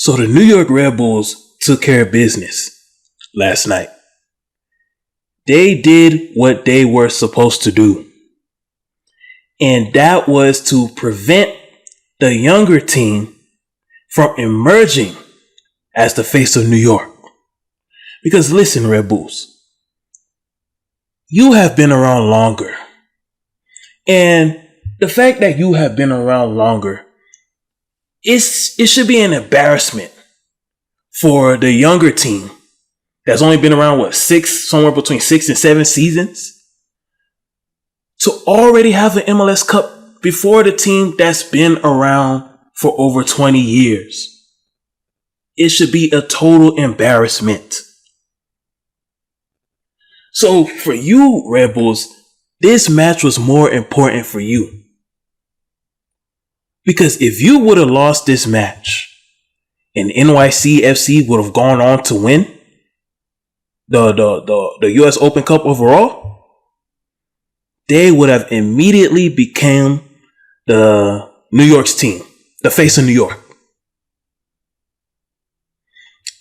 So the New York Red Bulls took care of business last night. They did what they were supposed to do. And that was to prevent the younger team from emerging as the face of New York. Because listen, Red Bulls, you have been around longer. And the fact that you have been around longer, it should be an embarrassment for the younger team that's only been around, somewhere between 6 and 7 seasons, to already have an MLS Cup before the team that's been around for over 20 years. It should be a total embarrassment. So for you, Red Bulls, this match was more important for you. Because if you would have lost this match and NYCFC would have gone on to win the US Open Cup overall, they would have immediately become the New York's team, the face of New York.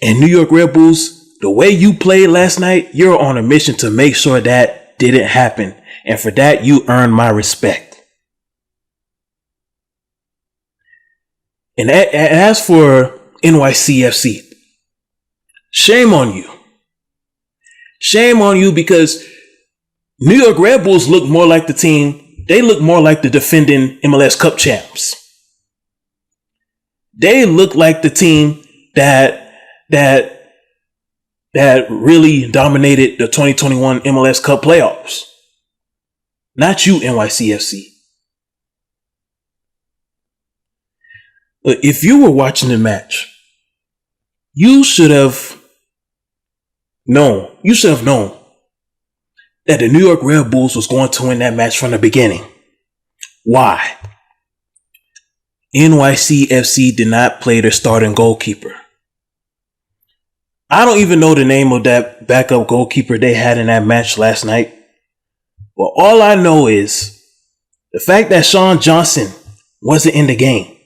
And New York Red Bulls, the way you played last night, you're on a mission to make sure that didn't happen. And for that, you earned my respect. And as for NYCFC, shame on you. Shame on you, because New York Red Bulls look more like the team. They look more like the defending MLS Cup champs. They look like the team that really dominated the 2021 MLS Cup playoffs. Not you, NYCFC. But if you were watching the match, you should have known that the New York Red Bulls was going to win that match from the beginning. Why? NYCFC did not play their starting goalkeeper. I don't even know the name of that backup goalkeeper they had in that match last night. But all I know is the fact that Sean Johnson wasn't in the game.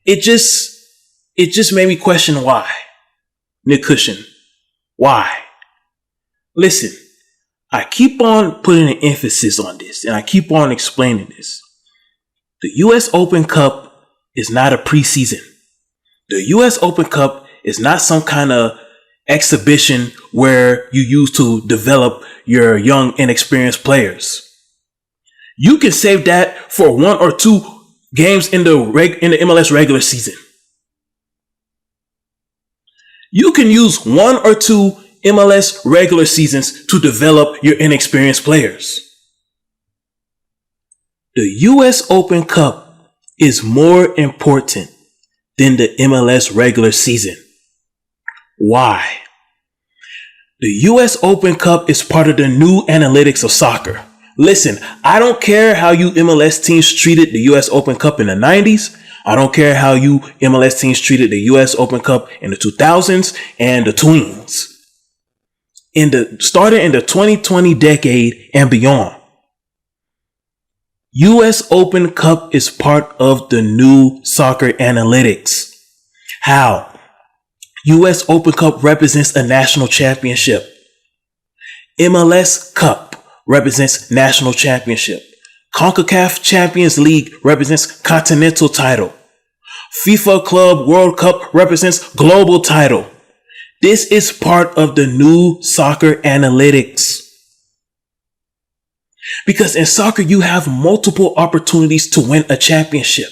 It just made me question why. Nick Cushion, why? Listen, I keep on putting an emphasis on this, and I keep on explaining this. The US Open Cup is not a preseason. The US Open Cup is not some kind of exhibition where you use to develop your young, inexperienced players. You can save that for 1 or 2 games in the MLS regular season. You can use 1 or 2 MLS regular seasons to develop your inexperienced players. The US Open Cup is more important than the MLS regular season. Why? The US Open Cup is part of the new analytics of soccer. Listen, I don't care how you MLS teams treated the US Open Cup in the 90s. I don't care how you MLS teams treated the US Open Cup in the 2000s and the tweens. Starting in the 2020 decade and beyond. US Open Cup is part of the new soccer analytics. How? US Open Cup represents a national championship. MLS Cup represents national championship. CONCACAF Champions League represents continental title. FIFA Club World Cup represents global title. This is part of the new soccer analytics. Because in soccer, you have multiple opportunities to win a championship.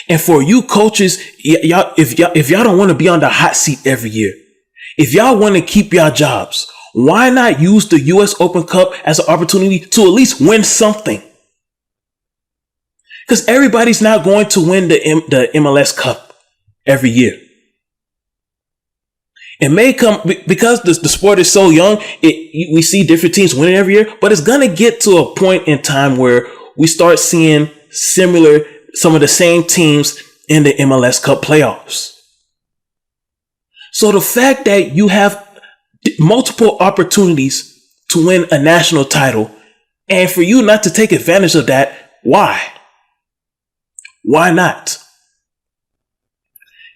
And for you coaches, if y'all don't want to be on the hot seat every year, if y'all want to keep y'all jobs, why not use the US Open Cup as an opportunity to at least win something? Because everybody's not going to win the MLS Cup every year. It may come because the sport is so young. We see different teams winning every year, but it's gonna get to a point in time where we start seeing some of the same teams in the MLS Cup playoffs. So the fact that you have multiple opportunities to win a national title, and for you not to take advantage of that, why? Why not?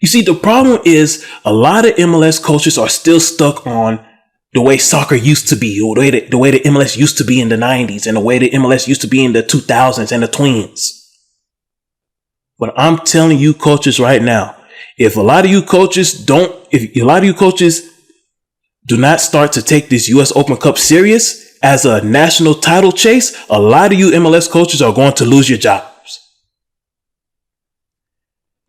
You see, the problem is a lot of MLS coaches are still stuck on the way soccer used to be, or the way the MLS used to be in the 90s, and the way the MLS used to be in the 2000s and the tweens. But I'm telling you coaches right now, if a lot of you coaches do not start to take this US Open Cup serious as a national title chase, a lot of you MLS coaches are going to lose your jobs.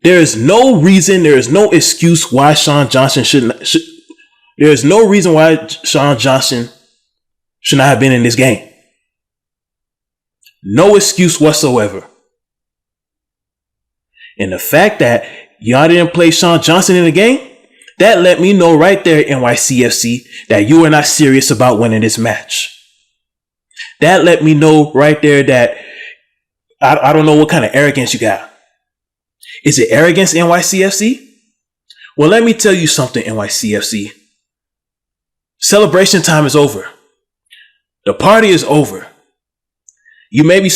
There is no reason, there is no excuse why Sean Johnson there is no reason why Sean Johnson should not have been in this game. No excuse whatsoever. And the fact that y'all didn't play Sean Johnson in the game, that let me know right there, NYCFC, that you are not serious about winning this match. That let me know right there that I don't know what kind of arrogance you got. Is it arrogance, NYCFC? Well, let me tell you something, NYCFC. Celebration time is over. The party is over. Maybe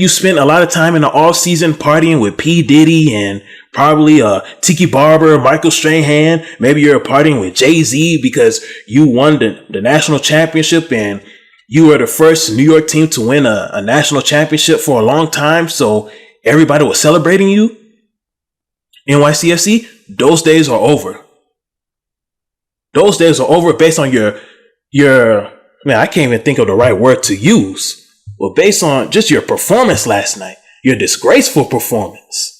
you spent a lot of time in the off season partying with P. Diddy and probably Tiki Barber, Michael Strahan. Maybe you're partying with Jay-Z because you won the national championship and you were the first New York team to win a national championship for a long time. So everybody was celebrating you. NYCFC, those days are over. Those days are over based on your I can't even think of the right word to use. Well, based on just your performance last night, your disgraceful performance.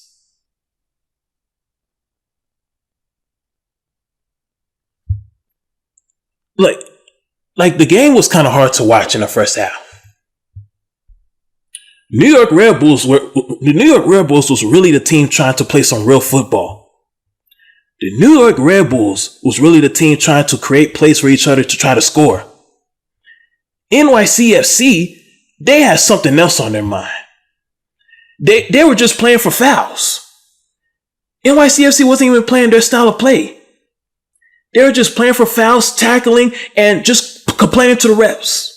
Like the game was kind of hard to watch in the first half. The New York Red Bulls was really the team trying to play some real football. The New York Red Bulls was really the team trying to create plays for each other to try to score. NYCFC, they had something else on their mind. They were just playing for fouls. NYCFC wasn't even playing their style of play. They were just playing for fouls, tackling, and just complaining to the refs.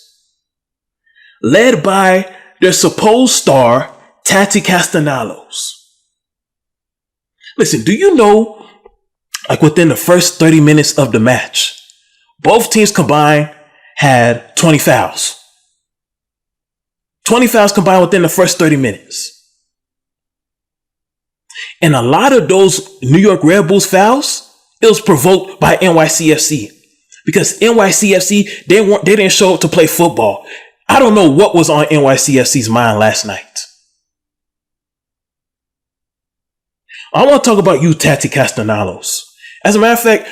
Led by their supposed star, Tati Castellanos. Listen, do you know, like within the first 30 minutes of the match, both teams combined had 20 fouls. 20 fouls combined within the first 30 minutes. And a lot of those New York Red Bulls fouls, it was provoked by NYCFC. Because NYCFC, they didn't show up to play football. I don't know what was on NYCFC's mind last night. I want to talk about you, Tati Castellanos. As a matter of fact,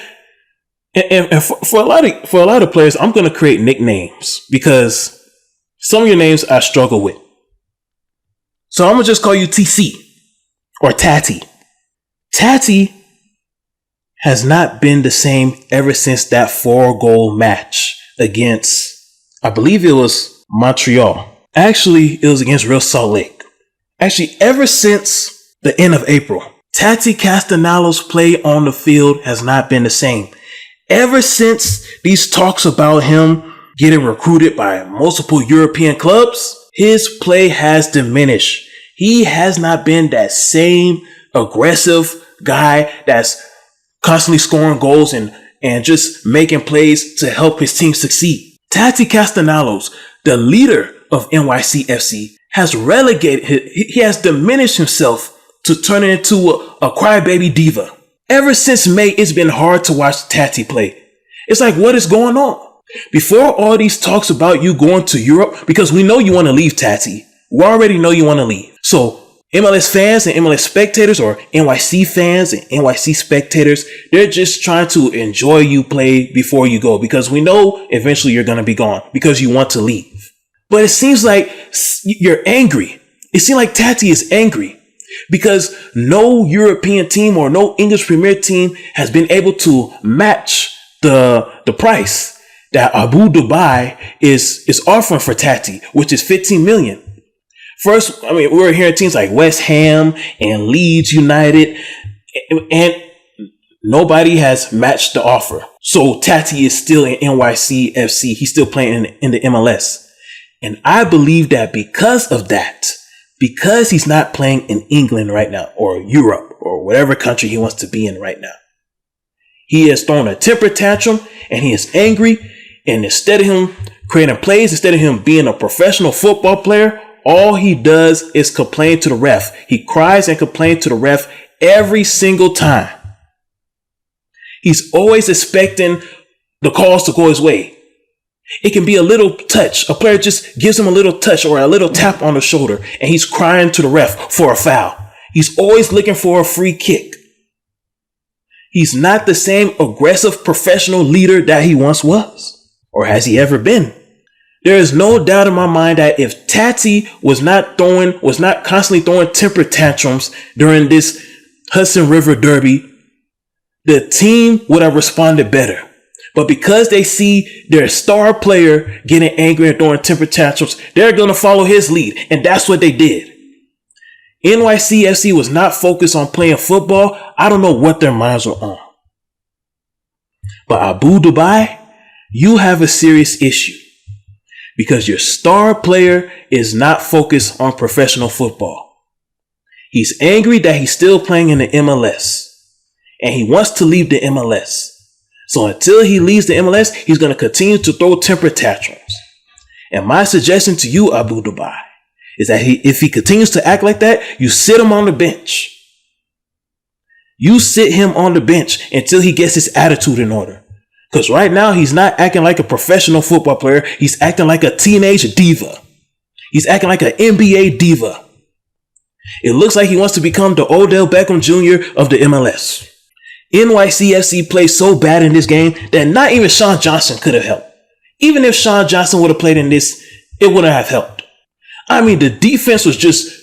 and for a lot of players, I'm going to create nicknames because some of your names I struggle with. So I'm going to just call you TC or Tati. Tati has not been the same ever since that 4-goal match against, I believe it was Montreal. Actually, it was against Real Salt Lake. Actually, ever since the end of April, Tati Castellanos' play on the field has not been the same. Ever since these talks about him getting recruited by multiple European clubs, his play has diminished. He has not been that same aggressive guy that's constantly scoring goals and just making plays to help his team succeed. Tati Castellanos, the leader of NYCFC, has he has diminished himself to turn into a crybaby diva. Ever since May, it's been hard to watch Tati play. It's like, what is going on? Before all these talks about you going to Europe, because we know you want to leave, Tati. We already know you want to leave. So MLS fans and MLS spectators, or NYC fans and NYC spectators, they're just trying to enjoy you play before you go, because we know eventually you're going to be gone because you want to leave. But it seems like you're angry. It seems like Tati is angry because no European team or no English Premier team has been able to match the price that Abu Dhabi is offering for Tati, which is 15 million. First, I mean, we were hearing teams like West Ham and Leeds United, and nobody has matched the offer. So Tati is still in NYCFC. He's still playing in the MLS. And I believe that because of that, because he's not playing in England right now or Europe, or whatever country he wants to be in right now. He has thrown a temper tantrum and he is angry. And instead of him creating plays, instead of him being a professional football player, all he does is complain to the ref. He cries and complains to the ref every single time. He's always expecting the calls to go his way. It can be a little touch. A player just gives him a little touch or a little tap on the shoulder and he's crying to the ref for a foul. He's always looking for a free kick. He's not the same aggressive professional leader that he once was. Or has he ever been? There is no doubt in my mind that if Tati was not constantly throwing temper tantrums during this Hudson River Derby, the team would have responded better. But because they see their star player getting angry and throwing temper tantrums, they're going to follow his lead. And that's what they did. NYCFC was not focused on playing football. I don't know what their minds were on. But Abu Dubai, you have a serious issue. Because your star player is not focused on professional football. He's angry that he's still playing in the MLS. And he wants to leave the MLS. So until he leaves the MLS, he's going to continue to throw temper tantrums. And my suggestion to you, Abu Dubai, is that if he continues to act like that, you sit him on the bench. You sit him on the bench until he gets his attitude in order. Because right now, he's not acting like a professional football player. He's acting like a teenage diva. He's acting like an NBA diva. It looks like he wants to become the Odell Beckham Jr. of the MLS. NYCFC played so bad in this game that not even Sean Johnson could have helped. Even if Sean Johnson would have played in this, it wouldn't have helped. I mean, the defense was just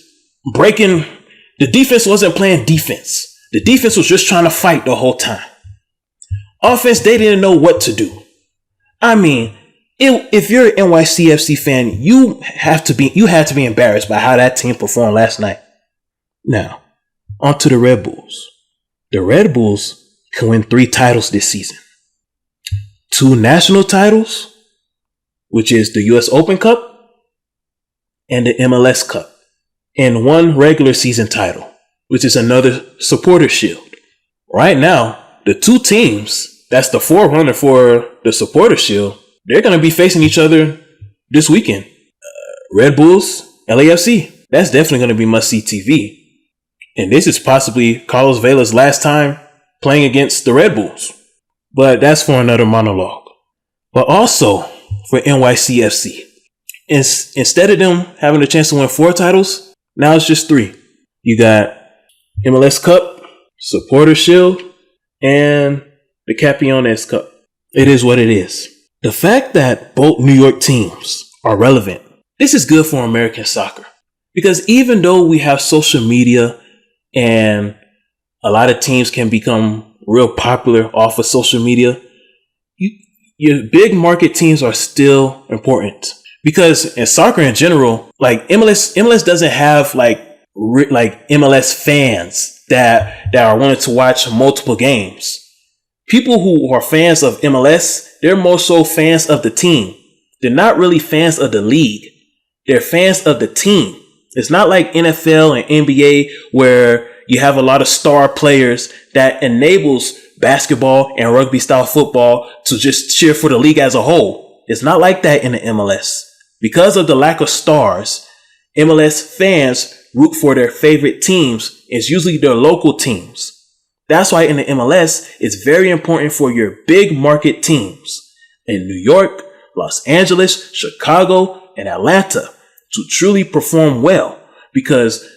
breaking. The defense wasn't playing defense. The defense was just trying to fight the whole time. Offense, they didn't know what to do. I mean, if you're an NYCFC fan, you had to be embarrassed by how that team performed last night. Now, on to the Red Bulls. The Red Bulls can win 3 titles this season. 2 national titles, which is the US Open Cup and the MLS Cup. And 1 regular season title, which is another supporter shield. Right now, the 2 teams, that's the forerunner for the supporter shield, they're going to be facing each other this weekend. Red Bulls, LAFC. That's definitely going to be must-see TV. And this is possibly Carlos Vela's last time playing against the Red Bulls. But that's for another monologue. But also for NYCFC, instead of them having a chance to win 4 titles, now it's just 3. You got MLS Cup, Supporter Shield, and the Campeones Cup. It is what it is. The fact that both New York teams are relevant, this is good for American soccer. Because even though we have social media and a lot of teams can become real popular off of social media, your big market teams are still important. Because in soccer in general, like MLS doesn't have like MLS fans that are wanting to watch multiple games. People who are fans of MLS, they're more so fans of the team. They're not really fans of the league. They're fans of the team. It's not like NFL and NBA where you have a lot of star players that enables basketball and rugby style football to just cheer for the league as a whole. It's not like that in the MLS. Because of the lack of stars, MLS fans root for their favorite teams. It's usually their local teams. That's why in the MLS, it's very important for your big market teams in New York, Los Angeles, Chicago, and Atlanta to truly perform well. Because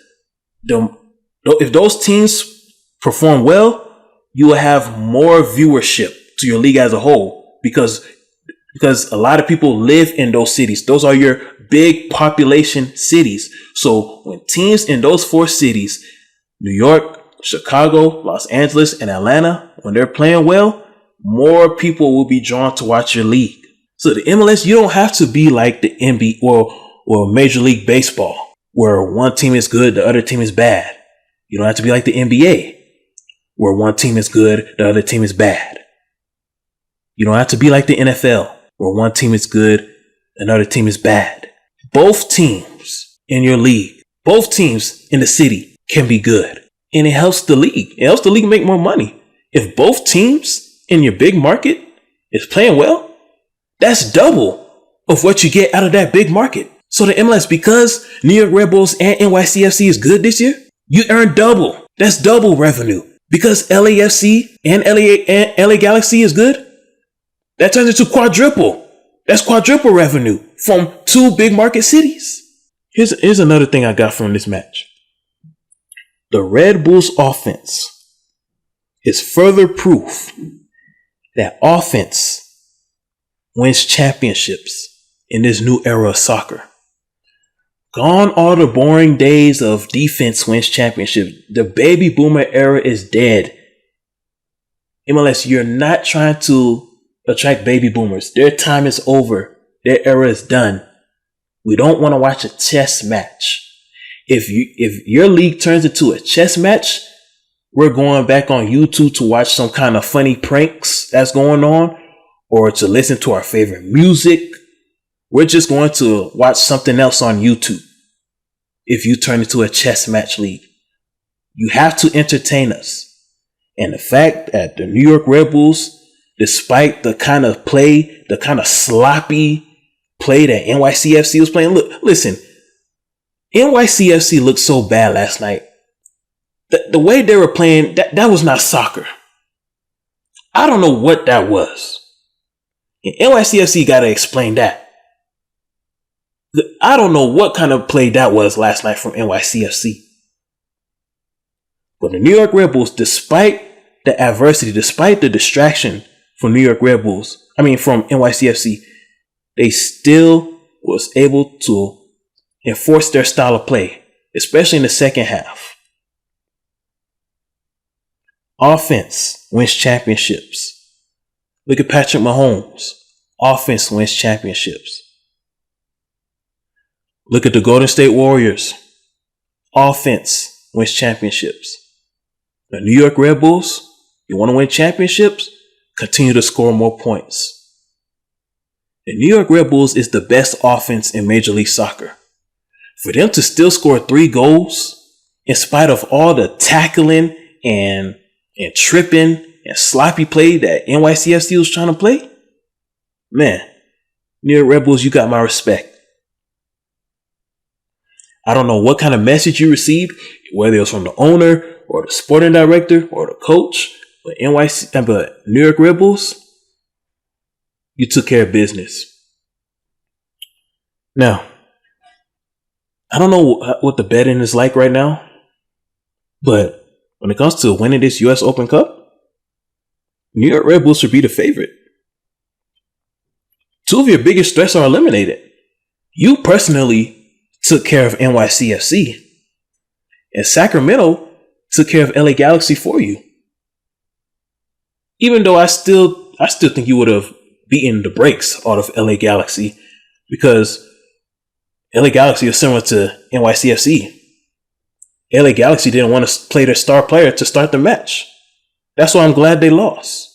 if those teams perform well, you will have more viewership to your league as a whole. Because a lot of people live in those cities. Those are your big population cities. So when teams in those 4 cities, New York, Chicago, Los Angeles, and Atlanta, when they're playing well, more people will be drawn to watch your league. So the MLS, you don't have to be like the NBA or Major League Baseball, where one team is good, the other team is bad. You don't have to be like the NBA, where one team is good, the other team is bad. You don't have to be like the NFL, where one team is good, another team is bad. Both teams in your league, both teams in the city can be good. and it helps the league. It helps the league make more money. If both teams in your big market is playing well, that's double of what you get out of that big market. So the MLS, because New York Red Bulls and NYCFC is good this year, you earn double. That's double revenue. Because LAFC and LA Galaxy is good, that turns into quadruple. That's quadruple revenue from two big market cities. Here's another thing I got from this match. The Red Bulls offense is further proof that offense wins championships in this new era of soccer. Gone are the boring days of defense wins championships. The baby boomer era is dead. MLS, you're not trying to attract baby boomers. Their time is over. Their era is done. We don't want to watch a chess match. If your league turns into a chess match, we're going back on YouTube to watch some kind of funny pranks that's going on, or to listen to our favorite music. We're just going to watch something else on YouTube. If you turn into a chess match league, you have to entertain us. And the fact that the New York Red Bulls, despite the kind of play, the kind of sloppy play that NYCFC was playing, listen, NYCFC looked so bad last night. The way they were playing, that was not soccer. I don't know what that was. And NYCFC got to explain that. I don't know what kind of play that was last night from NYCFC. But the New York Red Bulls, despite the adversity, despite the distraction from from NYCFC, they still was able to enforce their style of play, especially in the second half. Offense wins championships. Look at Patrick Mahomes. Offense wins championships. Look at the Golden State Warriors. Offense wins championships. The New York Red Bulls, you want to win championships? Continue to score more points. The New York Red Bulls is the best offense in Major League Soccer. For them to still score 3 goals, in spite of all the tackling and tripping and sloppy play that NYCFC was trying to play, man, New York Red Bulls, you got my respect. I don't know what kind of message you received, whether it was from the owner or the sporting director or the coach, but New York Red Bulls, you took care of business. Now, I don't know what the betting is like right now, but when it comes to winning this U.S. Open Cup, New York Red Bulls should be the favorite. 2 of your biggest threats are eliminated. You personally took care of NYCFC, and Sacramento took care of LA Galaxy for you. Even though I still think you would have beaten the brakes out of LA Galaxy, because LA Galaxy is similar to NYCFC. LA Galaxy didn't want to play their star player to start the match. That's why I'm glad they lost.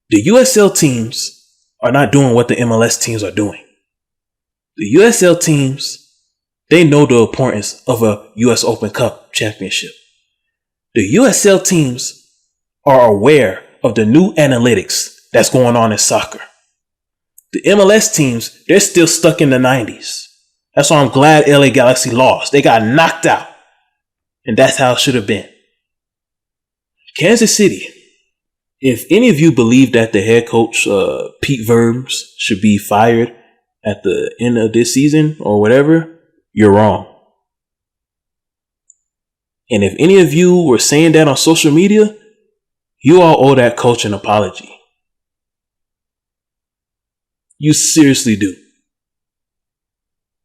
The USL teams are not doing what the MLS teams are doing. The USL teams, they know the importance of a US Open Cup championship. The USL teams are aware of the new analytics that's going on in soccer. The MLS teams, they're still stuck in the 90s. That's why I'm glad LA Galaxy lost. They got knocked out. And that's how it should have been. Kansas City, if any of you believe that the head coach, Pete Vermes, should be fired at the end of this season or whatever, you're wrong. And if any of you were saying that on social media, you all owe that coach an apology. You seriously do.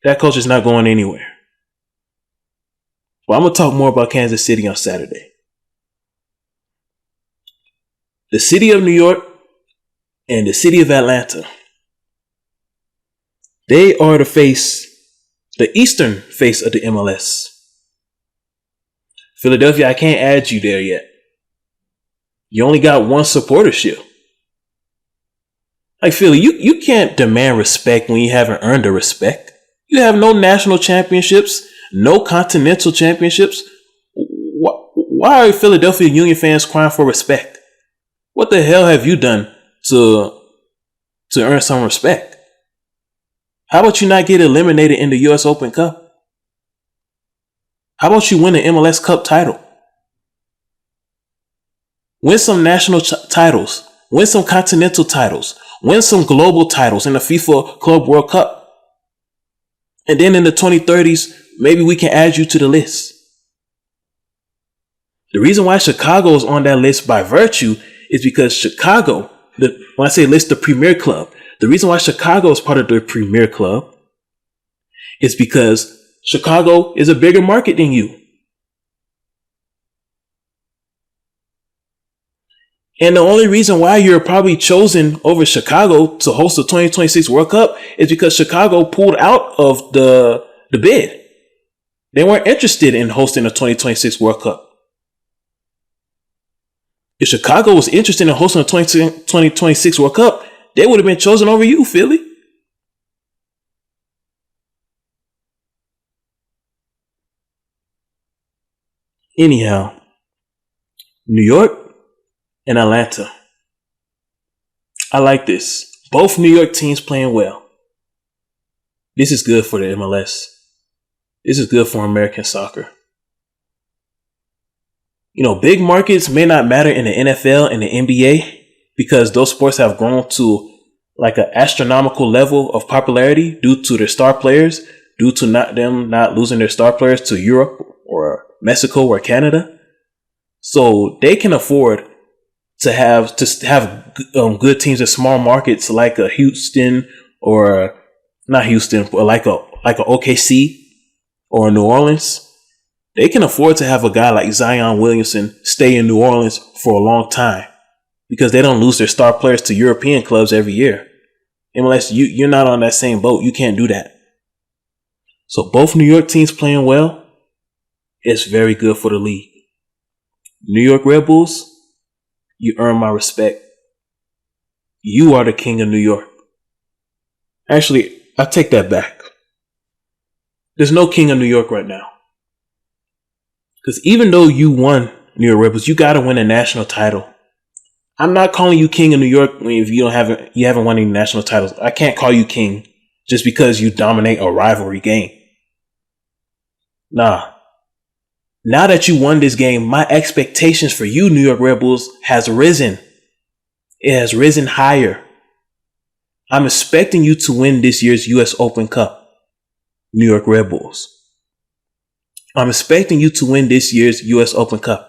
That coach is not going anywhere. Well, I'm going to talk more about Kansas City on Saturday. The city of New York and the city of Atlanta, they are the eastern face of the MLS. Philadelphia, I can't add you there yet. You only got one supportership. Like Philly, you can't demand respect when you haven't earned the respect. You have no national championships, no continental championships. Why are Philadelphia Union fans crying for respect? What the hell have you done to earn some respect? How about you not get eliminated in the US Open Cup? How about you win the MLS Cup title? Win some national titles. Win some continental titles. Win some global titles in the FIFA Club World Cup. And then in the 2030s, maybe we can add you to the list. The reason why Chicago is on that list by virtue is because Chicago, when I say list, the premier club, the reason why Chicago is part of the premier club is because Chicago is a bigger market than you. And the only reason why you're probably chosen over Chicago to host the 2026 World Cup is because Chicago pulled out of the bid. They weren't interested in hosting the 2026 World Cup. If Chicago was interested in hosting the 2026 World Cup, they would have been chosen over you, Philly. Anyhow, New York and Atlanta. I like this. Both New York teams playing well. This is good for the MLS. This is good for American soccer. You know, big markets may not matter in the NFL and the NBA because those sports have grown to like an astronomical level of popularity due to their star players, due to them not losing their star players to Europe or Mexico or Canada. So they can afford to have good teams in small markets like a Houston or not Houston, but like a OKC or New Orleans. They can afford to have a guy like Zion Williamson stay in New Orleans for a long time because they don't lose their star players to European clubs every year. Unless you're not on that same boat, you can't do that. So both New York teams playing well, it's very good for the league. New York Red Bulls, you earn my respect. You are the king of New York. Actually, I take that back. There's no king of New York right now. Because even though you won New York Red Bulls, you got to win a national title. I'm not calling you king of New York if you haven't won any national titles. I can't call you king just because you dominate a rivalry game. Nah. Now that you won this game, my expectations for you, New York Red Bulls, has risen. It has risen higher. I'm expecting you to win this year's US Open Cup, New York Red Bulls. I'm expecting you to win this year's US Open Cup.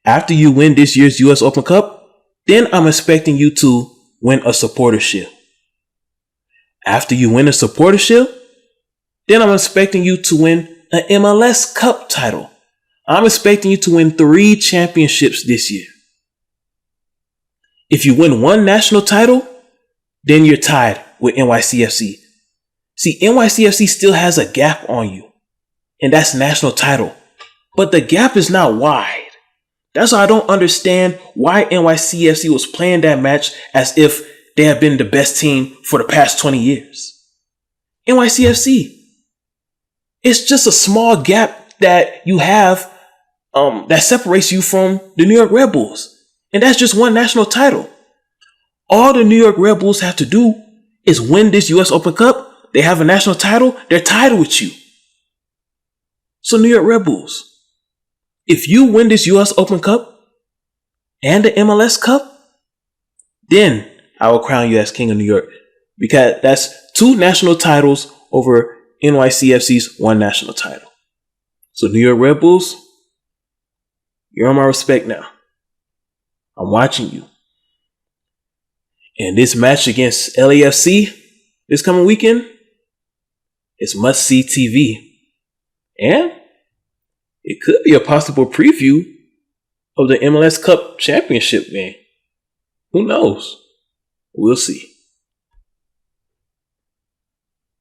After you win this year's US Open Cup, then I'm expecting you to win a supporter shield. After you win a supporter shield, then I'm expecting you to win an MLS Cup title. I'm expecting you to win 3 championships this year. If you win 1 national title, then you're tied with NYCFC. See, NYCFC still has a gap on you, and that's national title. But the gap is not wide. That's why I don't understand why NYCFC was playing that match as if they have been the best team for the past 20 years. NYCFC, it's just a small gap that you have that separates you from the New York Red Bulls. And that's just 1 national title. All the New York Red Bulls have to do is win this US Open Cup. They have a national title. They're tied with you. So New York Red Bulls, if you win this US Open Cup and the MLS Cup, then I will crown you as King of New York, because that's 2 national titles over NYCFC's 1 national title. So New York Red Bulls, you're on my respect now. I'm watching you. And this match against LAFC this coming weekend is must-see TV. And it could be a possible preview of the MLS Cup Championship game. Who knows? We'll see.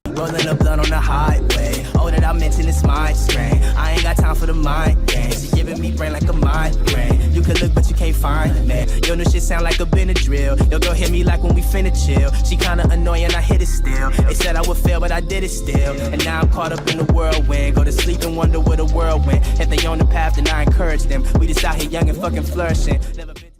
Rolling up blood on the highway. Oh, that I mentioned it's my mind strain. I ain't got time for the mind games. She giving me brain like a migraine. You can look but you can't find me. Yo, new shit sound like a Benadryl. Yo, girl hit me like when we finna chill. She kinda annoying, I hit it still. They said I would fail, but I did it still. And now I'm caught up in the whirlwind. Go to sleep and wonder where the world went. If they on the path, then I encourage them. We just out here young and fucking flourishing. Never